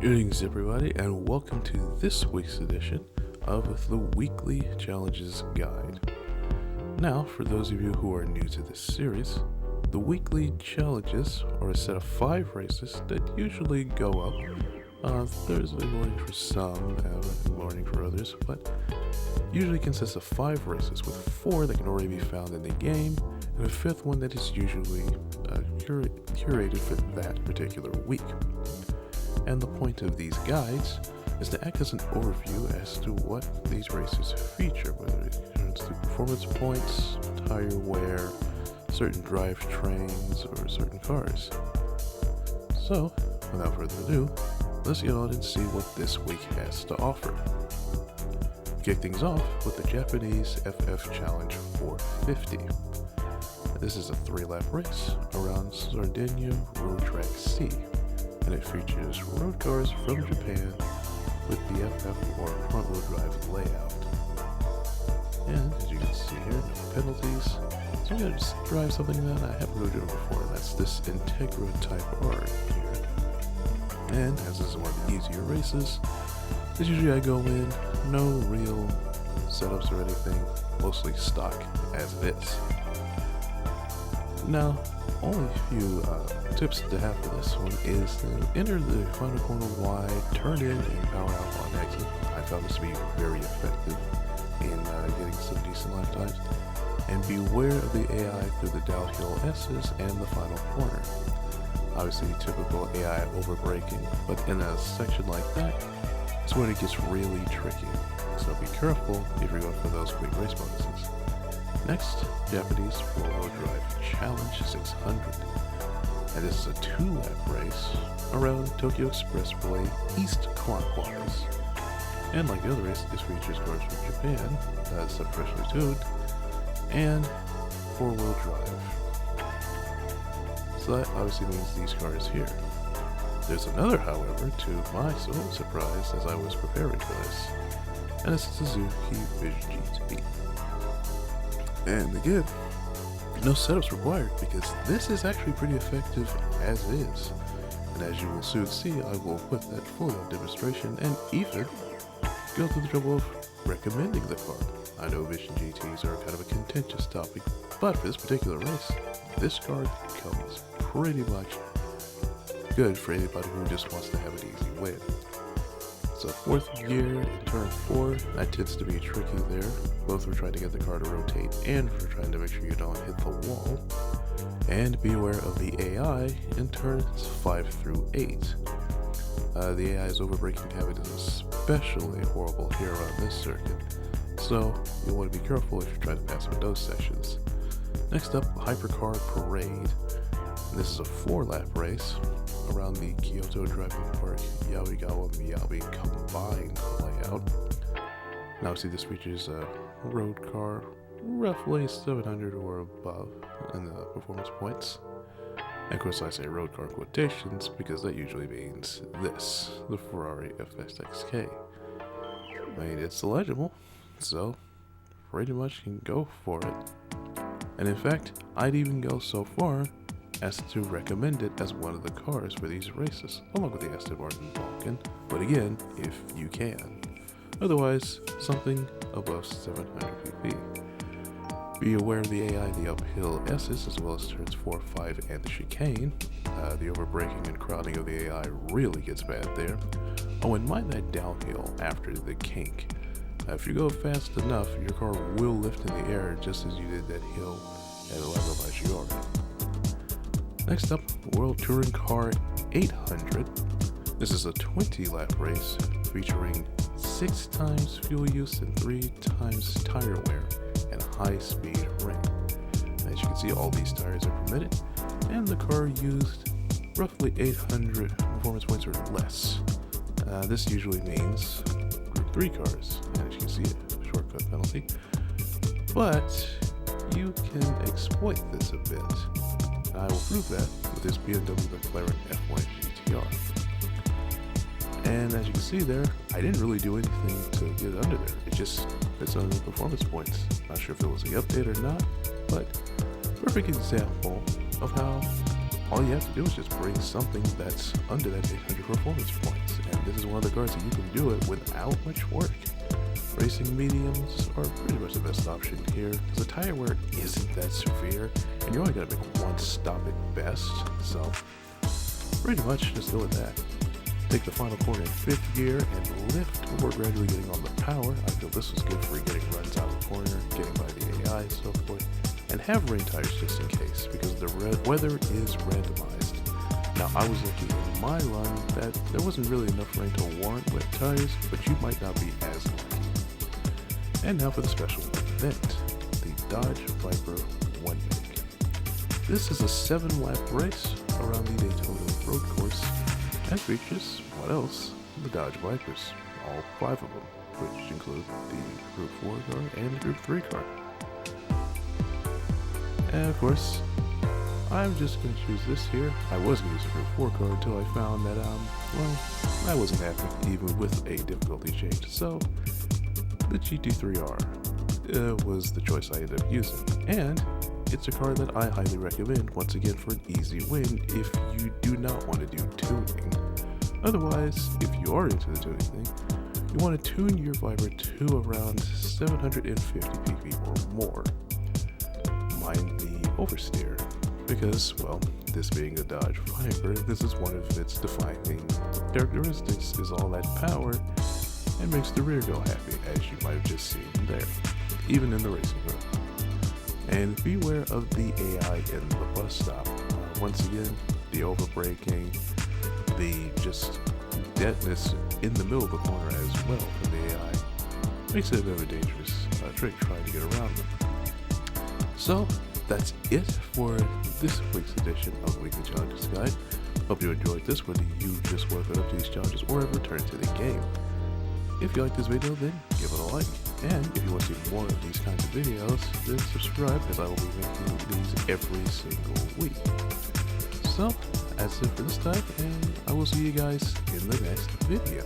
Greetings everybody, and welcome to this week's edition of the Weekly Challenges Guide. Now, for those of you who are new to this series, the Weekly Challenges are a set of 5 races that usually go up on Thursday morning for some, and morning for others, but usually consists of 5 races, with 4 that can already be found in the game, and a 5th one that is usually curated for that particular week. And the point of these guides is to act as an overview as to what these races feature, whether it comes to performance points, tire wear, certain drivetrains, or certain cars. So, without further ado, let's get on and see what this week has to offer. Kick things off with the Japanese FF Challenge 450. This is a 3-lap race around Sardegna Road Track C, and it features road cars from Japan with the FF or front-wheel drive layout. And as you can see here, no penalties. So I'm going to just drive something that I haven't really driven before, and that's this Integra Type R here. And as this is one of the easier races, as usually I go in, no real setups or anything, mostly stock as it is. Now, only a few tips to have for this one is to enter the final corner wide, turn in, and power out on exit. I found this to be very effective in getting some decent lifetimes. And beware of the AI through the downhill S's and the final corner. Obviously, typical AI overbraking, but in a section like that, it's when it gets really tricky. So be careful if you're going for those quick race bonuses. Next, Japanese 4-wheel drive Challenge 600. And this is a 2-lap race around Tokyo Expressway East Clockwise. And like the other race, this features cars from Japan, that's freshly tuned, and 4-wheel drive. So that obviously means these cars here. There's another, however, to my sole surprise as I was preparing for this, and it's Suzuki Vision GT. And again, no setups required, because this is actually pretty effective as is. And as you will soon see, I will put that fully on demonstration and even go through the trouble of recommending the car. I know Vision GTs are kind of a contentious topic, but for this particular race, this car comes pretty much good for anybody who just wants to have an easy win. So 4th gear in turn 4, that tends to be tricky there, both for trying to get the car to rotate and for trying to make sure you don't hit the wall. And beware of the AI in turns 5 through 8. The AI's overbraking habit is especially horrible here on this circuit, so you'll want to be careful if you're trying to pass in those sections. Next up, Hypercar Parade. And this is a 4-lap race around the Kyoto Driving Park Yamagiwa+Miyabi combined layout. Now obviously this features a road car roughly 700 or above in the performance points. And of course I say road car quotations because that usually means this, the Ferrari FSXK. I mean, it's illegible, so pretty much can go for it. And in fact, I'd even go so far as to recommend it as one of the cars for these races, along with the Aston Martin Vulcan, but again, if you can. Otherwise, something above 700 pp. Be aware of the AI, the uphill S's, as well as turns 4, 5, and the chicane. The overbraking and crowding of the AI really gets bad there. Oh, and mind that downhill after the kink. If you go fast enough, your car will lift in the air just as you did that hill at Lago Maggiore. Next up, World Touring Car 800. This is a 20-lap race featuring 6 times fuel use and 3 times tire wear and high-speed ring. As you can see, all these tires are permitted, and the car used roughly 800 performance points or less. This usually means Group 3 cars, and as you can see, a shortcut penalty. But you can exploit this a bit. I will prove that with this BMW McLaren F1 GTR. And as you can see there, I didn't really do anything to get under there. It just fits under the performance points. Not sure if it was the update or not, but perfect example of how all you have to do is just bring something that's under that 800 performance points, and this is one of the cars that you can do it without much work. Racing mediums are pretty much the best option here, because the tire wear isn't that severe, and you're only going to make one stop at best, so pretty much just go with that. Take the final corner in 5th gear and lift before gradually getting on the power. I feel this was good for getting runs out of the corner, getting by the AI and so forth, and have rain tires just in case, because the weather is randomized. Now, I was lucky in my run that there wasn't really enough rain to warrant wet tires, but you might not be as lucky. And now for the special event, the Dodge Viper 1 Make. This is a 7-lap race around the Daytona road course and features, what else, the Dodge Vipers, all 5 of them, which include the Group 4 car and the Group 3 car. And of course, I'm just going to choose this here. I was going to use a Group 4 car until I found that, well, I wasn't happy even with a difficulty change, so the GT3R was the choice I ended up using, and it's a car that I highly recommend, once again, for an easy win if you do not want to do tuning. Otherwise, if you are into the tuning thing, you want to tune your Viper to around 750 pp or more. Mind the oversteer, because, well, this being a Dodge Viper, this is one of its defining characteristics, is all that power, and makes the rear go happy, as you might have just seen there, even in the racing mode. And beware of the AI in the bus stop. Once again, the overbraking, the just deadness in the middle of the corner as well from the AI, makes it a bit of a dangerous trick trying to get around them. So, that's it for this week's edition of the Weekly Challenges Guide. Hope you enjoyed this, whether you just work up to these challenges or have returned to the game. If you like this video, then give it a like. And if you want to see more of these kinds of videos, then subscribe, because I will be making these every single week. So, that's it for this time, and I will see you guys in the next video.